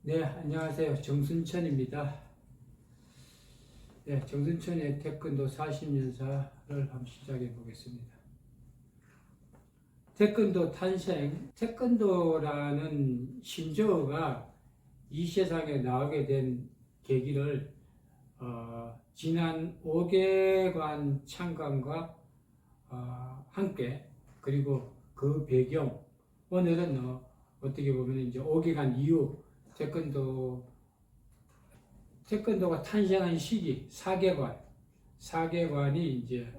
네, 안녕하세요. 정순천입니다. 네, 정순천의 태권도 40년사를 한번 시작해 보겠습니다. 태권도 탄생, 태권도라는 신조어가 이 세상에 나오게 된 계기를 지난 5개관 창간과 함께, 그리고 그 배경, 오늘은 어떻게 보면 이제 5개관 이후 태권도가 탄생한 시기 4개관이 이제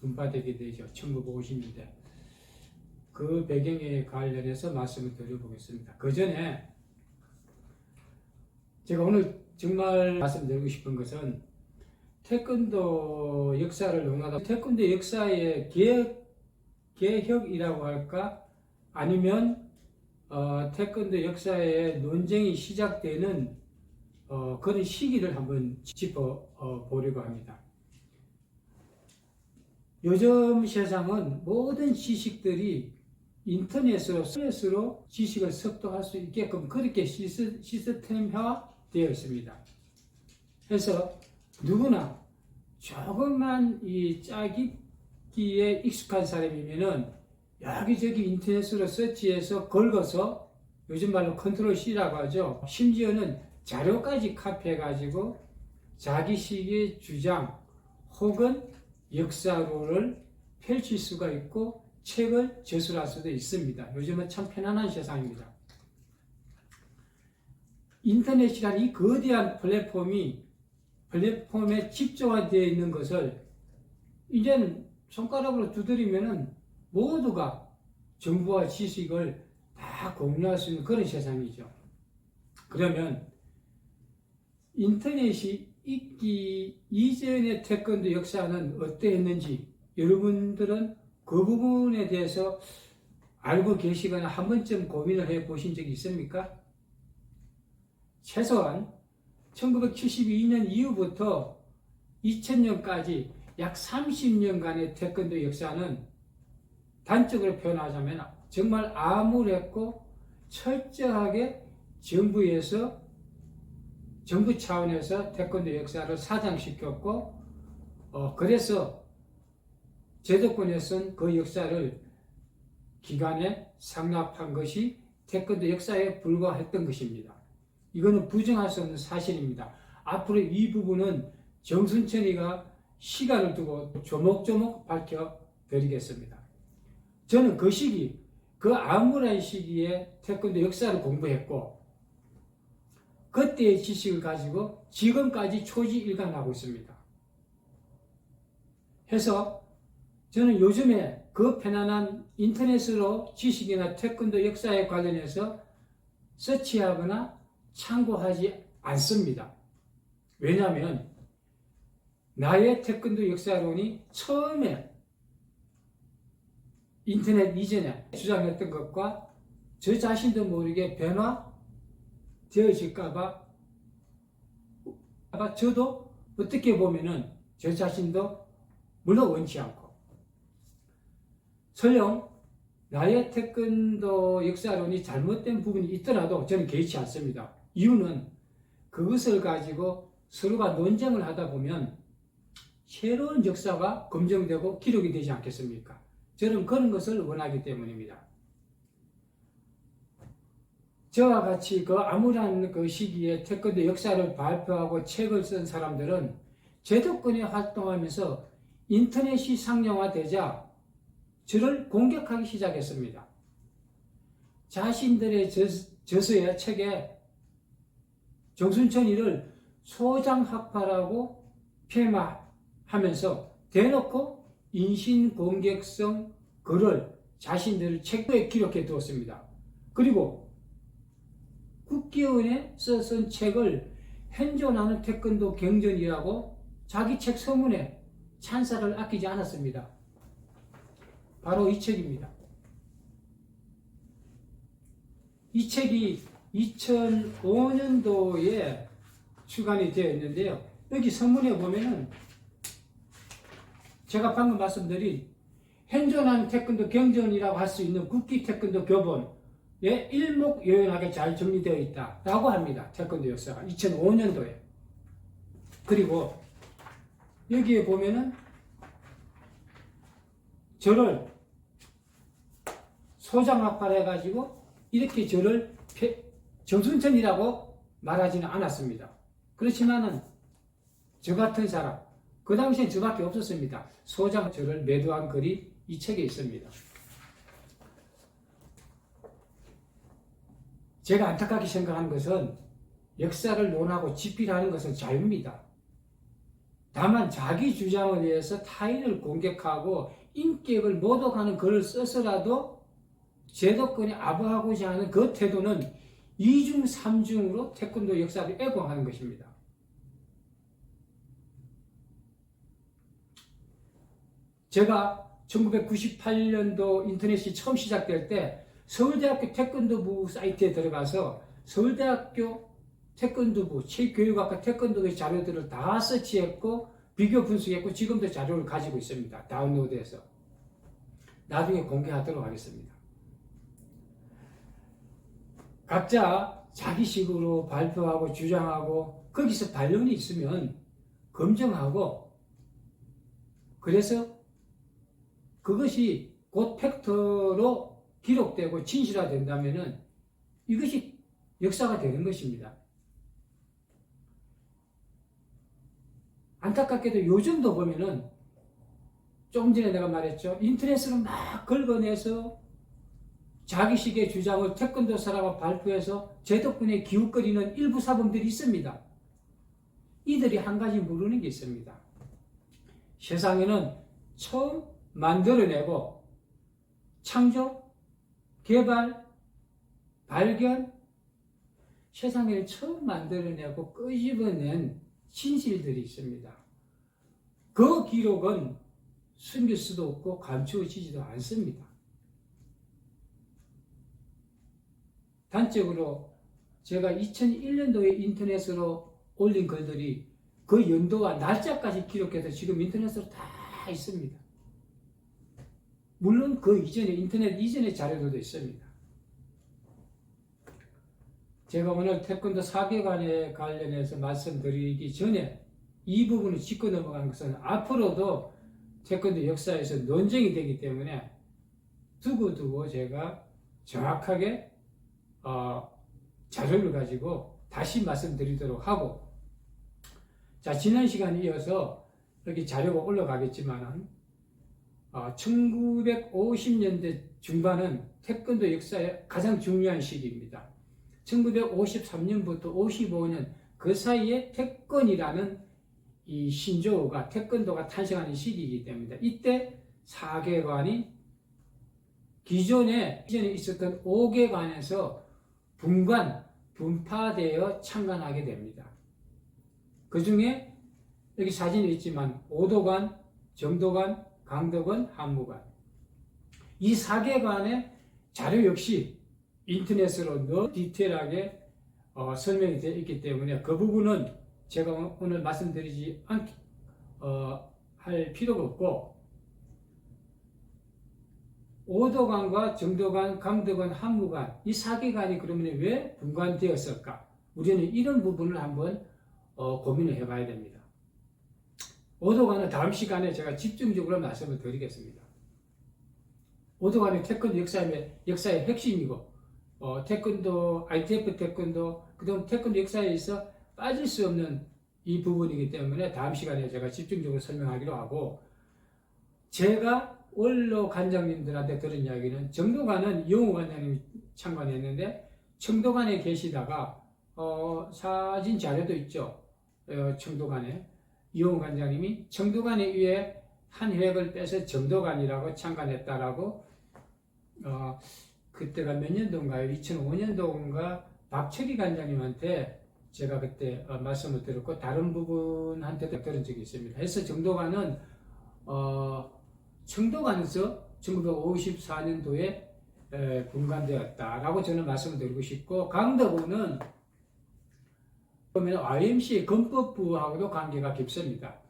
분파되게 되죠. 1950년대. 그 배경에 관련해서 말씀을 드려보겠습니다. 그 전에 제가 오늘 정말 말씀드리고 싶은 것은 태권도 역사를 논하다 태권도 역사의 개혁이라고 할까, 아니면 태권도 역사의 논쟁이 시작되는 그런 시기를 한번 짚어보려고 합니다. 요즘 세상은 모든 지식들이 인터넷으로 지식을 습득할 수 있게끔 그렇게 시스템화 되어 있습니다. 그래서 누구나 조금만 이 짜깁기에 익숙한 사람이면은 여기저기 인터넷으로 서치해서 긁어서, 요즘 말로 컨트롤 C라고 하죠. 심지어는 자료까지 카피해가지고 자기식의 주장 혹은 역사로를 펼칠 수가 있고 책을 저술할 수도 있습니다. 요즘은 참 편안한 세상입니다. 인터넷이라는 이 거대한 플랫폼에 집중화되어 있는 것을 이제는 손가락으로 두드리면은 모두가 정보와 지식을 다 공유할 수 있는 그런 세상이죠. 그러면 인터넷이 있기 이전의 태권도 역사는 어떠했는지 여러분들은 그 부분에 대해서 알고 계시거나 한 번쯤 고민을 해 보신 적이 있습니까? 최소한 1972년 이후부터 2000년까지 약 30년간의 태권도 역사는 단적으로 표현하자면 정말 암울했고 철저하게 정부 차원에서 태권도 역사를 사장시켰고, 그래서 제도권에서는 그 역사를 기관에 상납한 것이 태권도 역사에 불과했던 것입니다. 이거는 부정할 수 없는 사실입니다. 앞으로 이 부분은 정순천이가 시간을 두고 조목조목 밝혀드리겠습니다. 저는 그 시기, 그 암울한 시기에 태권도 역사를 공부했고 그때의 지식을 가지고 지금까지 초지일관하고 있습니다. 해서 저는 요즘에 그 편안한 인터넷으로 지식이나 태권도 역사에 관련해서 서치하거나 참고하지 않습니다. 왜냐하면 나의 태권도 역사론이 처음에 인터넷 이전에 주장했던 것과 저 자신도 모르게 변화되어질까봐 저도 어떻게 보면은 저 자신도 물론 원치 않고, 설령 나의 태권도 역사론이 잘못된 부분이 있더라도 저는 개의치 않습니다. 이유는 그것을 가지고 서로가 논쟁을 하다 보면 새로운 역사가 검증되고 기록이 되지 않겠습니까? 저는 그런 것을 원하기 때문입니다. 저와 같이 그 암울한 그 시기에 태권도 역사를 발표하고 책을 쓴 사람들은 제도권에 활동하면서 인터넷이 상용화되자 저를 공격하기 시작했습니다. 자신들의 저서의 책에 정순천이를 소장학파라고 폄하하면서 대놓고 인신공격성 글을 자신들의 책에 기록해 두었습니다. 그리고 국기원에서 쓴 책을 현존하는 태권도 경전이라고 자기 책 서문에 찬사를 아끼지 않았습니다. 바로 이 책입니다. 이 책이 2005년도에 출간이 되어 있는데요. 여기 서문에 보면은 제가 방금 말씀드린 현존한 태권도 경전이라고 할 수 있는 국기 태권도 교본, 일목요연하게 잘 정리되어 있다라고 합니다. 태권도 역사가 2005년도에. 그리고 여기에 보면은 저를 소장학파해가지고 이렇게 저를 정순천이라고 말하지는 않았습니다. 그렇지만은 저 같은 사람, 그 당시엔 저밖에 없었습니다. 소장 저를 매도한 글이 이 책에 있습니다. 제가 안타깝게 생각하는 것은 역사를 논하고 집필하는 것은 자유입니다. 다만 자기 주장을 위해서 타인을 공격하고 인격을 모독하는 글을 써서라도 제도권에 아부하고자 하는 그 태도는 이중 삼중으로 태권도 역사를 애공하는 것입니다. 제가 1998년도 인터넷이 처음 시작될 때 서울대학교 태권도부 사이트에 들어가서 서울대학교 태권도부, 체육교육학과 태권도의 자료들을 다 서치했고 비교 분석했고 지금도 자료를 가지고 있습니다. 다운로드해서 나중에 공개하도록 하겠습니다. 각자 자기식으로 발표하고 주장하고 거기서 반론이 있으면 검증하고 그래서 그것이 곧 팩트로 기록되고 진실화된다면 이것이 역사가 되는 것입니다. 안타깝게도 요즘도 보면은 조금 전에 내가 말했죠. 인터넷으로 막 긁어내서 자기식의 주장을 태권도사라고 발표해서 제도권에 기웃거리는 일부 사범들이 있습니다. 이들이 한 가지 모르는 게 있습니다. 세상에는 처음 만들어내고 창조, 개발, 발견, 세상에는 처음 만들어내고 끄집어낸 진실들이 있습니다. 그 기록은 숨길 수도 없고 감추어지지도 않습니다. 단적으로 제가 2001년도에 인터넷으로 올린 글들이 그 연도와 날짜까지 기록해서 지금 인터넷으로 다 있습니다. 물론 그 이전에 인터넷 이전의 자료들도 있습니다. 제가 오늘 태권도 4개관에 관련해서 말씀드리기 전에 이 부분을 짚고 넘어간 것은 앞으로도 태권도 역사에서 논쟁이 되기 때문에 두고두고 제가 정확하게 자료를 가지고 다시 말씀드리도록 하고, 자, 지난 시간에 이어서 여기 자료가 올라가겠지만 1950년대 중반은 태권도 역사의 가장 중요한 시기입니다. 1953년부터 55년 그 사이에 태권이라는 이 신조어가 태권도가 탄생하는 시기이기 때문에 이때 4개관이 기존에 있었던 5개관에서 분파되어 창간하게 됩니다. 그 중에 여기 사진이 있지만 오도관, 정도관, 강덕원, 한무관, 이 4개관의 자료 역시 인터넷으로 너무 디테일하게 설명이 되어 있기 때문에 그 부분은 제가 오늘 말씀드리지 할 필요가 없고, 오도관과 정도관, 강덕관, 한무관 이 4개관이 그러면 왜 분관되었을까? 우리는 이런 부분을 한번 고민을 해봐야 됩니다. 오도관은 다음 시간에 제가 집중적으로 말씀을 드리겠습니다. 오도관은 태권도 역사의 핵심이고 태권도, ITF 태권도, 그다음 태권도 역사에 있어 빠질 수 없는 이 부분이기 때문에 다음 시간에 제가 집중적으로 설명하기로 하고, 제가 원로 관장님들한테 들은 이야기는 정도관은 이용우 관장님이 참관했는데 청도관에 계시다가 사진 자료도 있죠. 청도관에 이용우 관장님이 청도관에 의해 한 획을 빼서 정도관이라고 참관했다라고 그때가 몇 년도인가요? 2005년도인가 박철희 관장님한테 제가 그때 말씀을 드렸고 다른 부분한테도 들은 적이 있습니다. 그래서 정도관은 청도관에서 1954년도에 분관되었다라고 저는 말씀을 드리고 싶고, 강덕원은 그러면 YMCA 건법부하고도 관계가 깊습니다.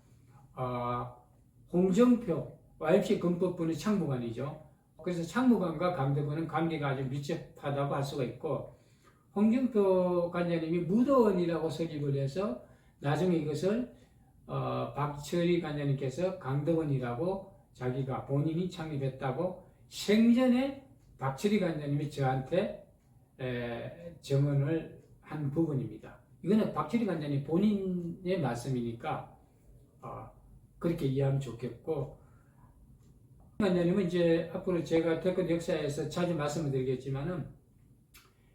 홍정표 YMCA 건법부는 창부관이죠. 그래서 창무관과 강덕원은 관계가 아주 밀접하다고 할 수가 있고, 홍준표 관장님이 무도원이라고 설립을 해서 나중에 이것을 박철희 관장님께서 강덕원이라고 자기가 본인이 창립했다고 생전에 박철희 관장님이 저한테 증언을 한 부분입니다. 이거는 박철희 관장님 본인의 말씀이니까 그렇게 이해하면 좋겠고, 관장님은 이제 앞으로 제가 태권도 역사에서 자주 말씀을 드리겠지만은,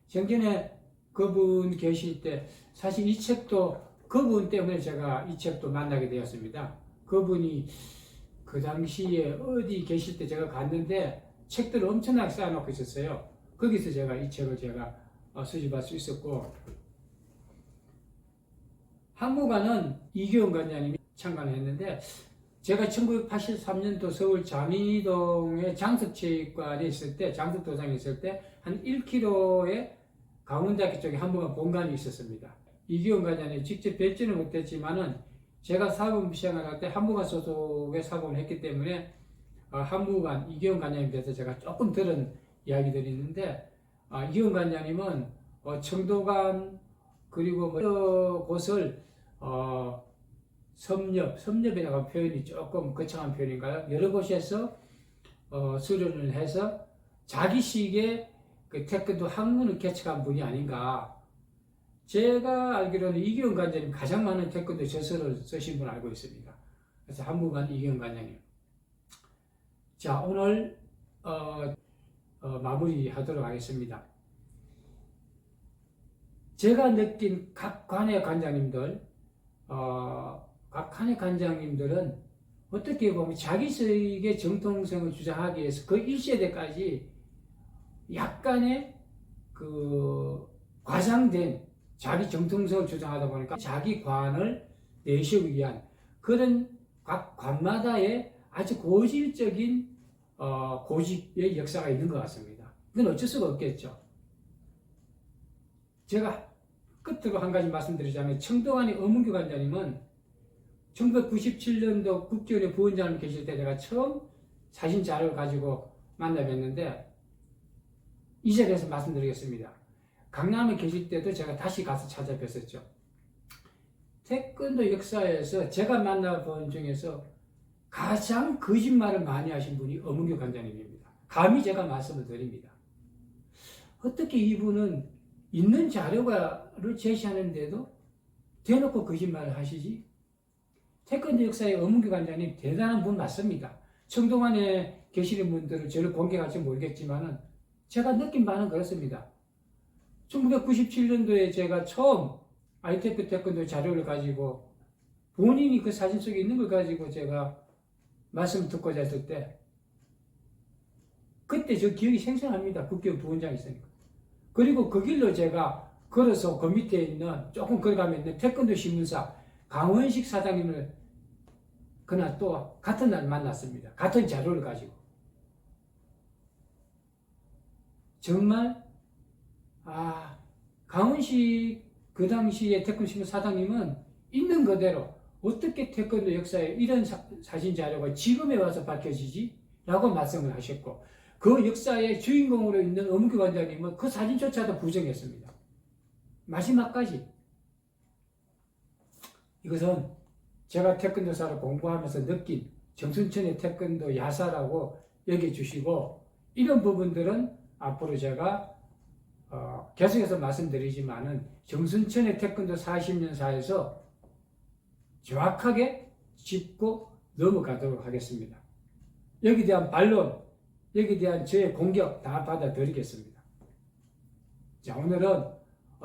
생전에 그분 계실 때 사실 이 책도 그분 때문에 제가 이 책도 만나게 되었습니다. 그분이 그 당시에 어디 계실 때 제가 갔는데 책들을 엄청나게 쌓아놓고 있었어요. 거기서 제가 이 책을 제가 수집할 수 있었고, 한국관은 이규영 관장님이 창간을 했는데, 제가 1983년도 서울 자미동에 장석체육관에 있을 때, 장석도장에 있을 때 한 1km에 강원대학교 쪽에 한국관 본관이 있었습니다. 이규영 관장님 직접 뵙지는 못했지만은 제가 사범 시행을 할 때 한국관 소속의 사범을 했기 때문에 한국관 이규영 관장님에 대해서 제가 조금 들은 이야기들이 있는데, 이규영 관장님은 청도관 그리고 여러 곳을 섭렵이라고 하는 표현이 조금 거창한 표현인가요? 여러 곳에서 수련을 해서 자기식의 그 태권도 학문을 개척한 분이 아닌가. 제가 알기로는 이규영 관장님 가장 많은 태권도 저서를 쓰신 분 알고 있습니다. 그래서 한국관 이규영 관장님. 자, 오늘 마무리하도록 하겠습니다. 제가 느낀 각 관의 관장님들, 각 칸의 관장님들은 어떻게 보면 자기식의 정통성을 주장하기 위해서 그 1세대까지 약간의 그 과장된 자기 정통성을 주장하다 보니까 자기 관을 내세우기 위한 그런 각 관마다의 아주 고질적인 고집의 역사가 있는 것 같습니다. 이건 어쩔 수가 없겠죠. 제가 끝으로 한 가지 말씀드리자면, 청도관의 엄은규 관장님은 1997년도 국기원의 부원장님 계실 때 제가 처음 사진 자료를 가지고 만나 뵀는데, 이 자리에서 말씀드리겠습니다. 강남에 계실 때도 제가 다시 가서 찾아뵀었죠. 태권도 역사에서 제가 만나본 중에서 가장 거짓말을 많이 하신 분이 엄은규 관장님입니다. 감히 제가 말씀을 드립니다. 어떻게 이분은 있는 자료를 제시하는데도 대놓고 거짓말을 하시지? 태권도 역사의 엄은규 관장님 대단한 분 맞습니다. 청동안에 계시는 분들은 저를 공격할지 모르겠지만은 제가 느낀 바는 그렇습니다. 1997년도에 제가 처음 ITF 태권도 자료를 가지고 본인이 그 사진 속에 있는 걸 가지고 제가 말씀을 듣고자 했을 때, 그때 저 기억이 생생합니다. 국기원 부원장이 있으니까. 그리고 그 길로 제가 걸어서 그 밑에 있는, 조금 걸어가면 있는 태권도 신문사 강원식 사장님을 그날 또 같은 날 만났습니다. 같은 자료를 가지고. 정말 강원식 그 당시에 태권도 신문 사장님은 있는 그대로 어떻게 태권도 역사에 이런 사진 자료가 지금에 와서 밝혀지지? 라고 말씀을 하셨고, 그 역사의 주인공으로 있는 엄은규 관장님은 그 사진조차도 부정했습니다. 마지막까지. 이것은 제가 태권도사를 공부하면서 느낀 정순천의 태권도 야사라고 여겨주시고, 이런 부분들은 앞으로 제가 계속해서 말씀드리지만은 정순천의 태권도 40년사에서 정확하게 짚고 넘어가도록 하겠습니다. 여기에 대한 반론, 여기에 대한 저의 공격 다 받아들이겠습니다. 자, 오늘은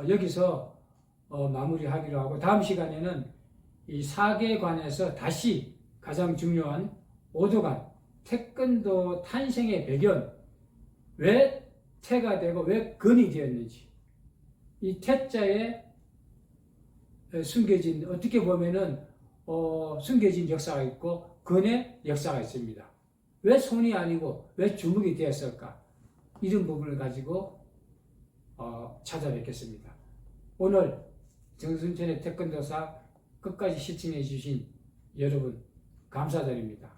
여기서 마무리하기로 하고, 다음 시간에는 이 사계에 관해서 다시 가장 중요한 오도관, 태권도 탄생의 배경, 왜 태가 되고 왜 건이 되었는지, 이 태자에 숨겨진, 어떻게 보면은 숨겨진 역사가 있고 건의 역사가 있습니다. 왜 손이 아니고 왜 주먹이 되었을까? 이런 부분을 가지고 찾아뵙겠습니다. 오늘 정순천의 태권도사 끝까지 시청해 주신 여러분 감사드립니다.